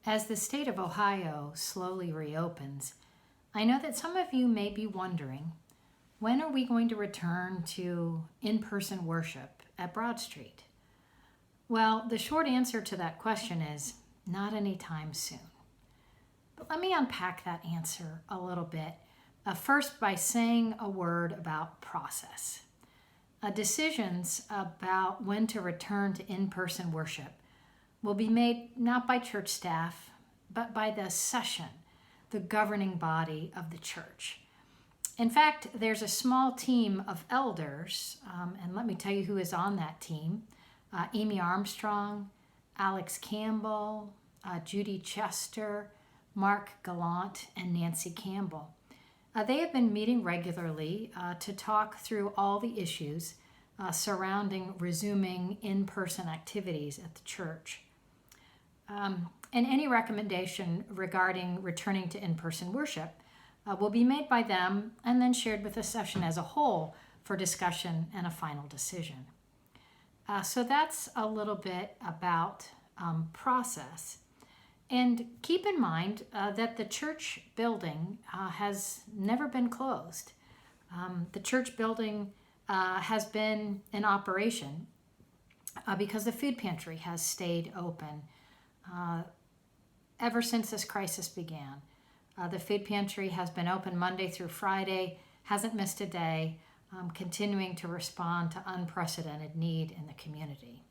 As the state of Ohio slowly reopens, I know that some of you may be wondering, when are we going to return to in-person worship at Broad Street? Well, the short answer to that question is not anytime soon. But let me unpack that answer a little bit, first by saying a word about process. Decisions about when to return to in-person worship will be made not by church staff, but by the session, the governing body of the church. In fact, there's a small team of elders, and let me tell you who is on that team. Amy Armstrong, Alex Campbell, Judy Chester, Mark Gallant, and Nancy Campbell. They have been meeting regularly to talk through all the issues surrounding resuming in-person activities at the church. And any recommendation regarding returning to in-person worship will be made by them and then shared with the session as a whole for discussion and a final decision. So that's a little bit about process. And keep in mind that the church building has never been closed. The church building has been in operation because the food pantry has stayed open ever since this crisis began. The food pantry has been open Monday through Friday, hasn't missed a day, continuing to respond to unprecedented need in the community.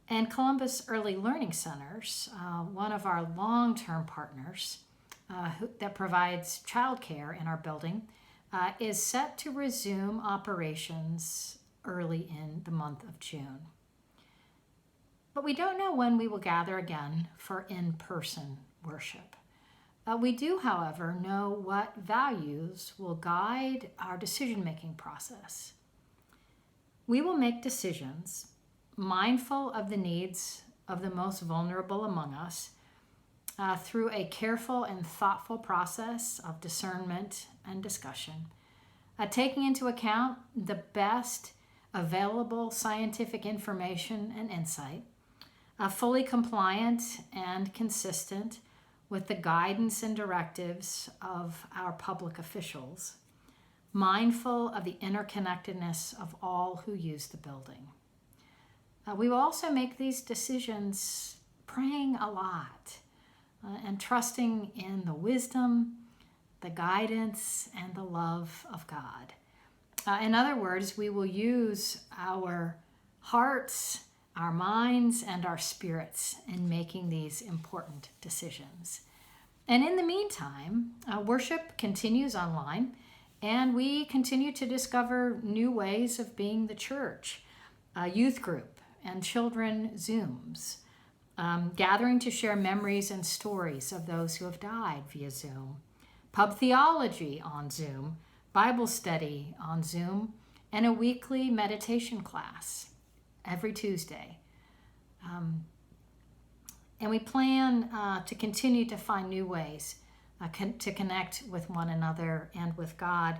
And Columbus Early Learning Centers, one of our long-term partners that provides childcare in our building, is set to resume operations early in the month of June. But we don't know when we will gather again for in-person worship. We do, however, know what values will guide our decision-making process. We will make decisions mindful of the needs of the most vulnerable among us through a careful and thoughtful process of discernment and discussion, taking into account the best available scientific information and insight, fully compliant and consistent with the guidance and directives of our public officials, mindful of the interconnectedness of all who use the building. We will also make these decisions praying a lot and trusting in the wisdom, the guidance, and the love of God. In other words, we will use our hearts, our minds, and our spirits in making these important decisions. And in the meantime, worship continues online, and we continue to discover new ways of being the church, youth group, and children Zooms, gathering to share memories and stories of those who have died via Zoom, pub theology on Zoom, Bible study on Zoom, and a weekly meditation class every Tuesday. And we plan to continue to find new ways to connect with one another and with God.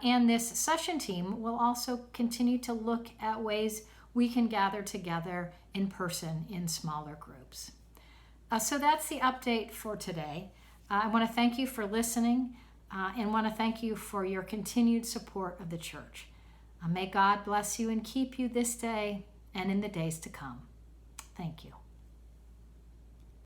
And this session team will also continue to look at ways we can gather together in person in smaller groups. So that's the update for today. I want to thank you for listening and want to thank you for your continued support of the church. May God bless you and keep you this day and in the days to come. Thank you.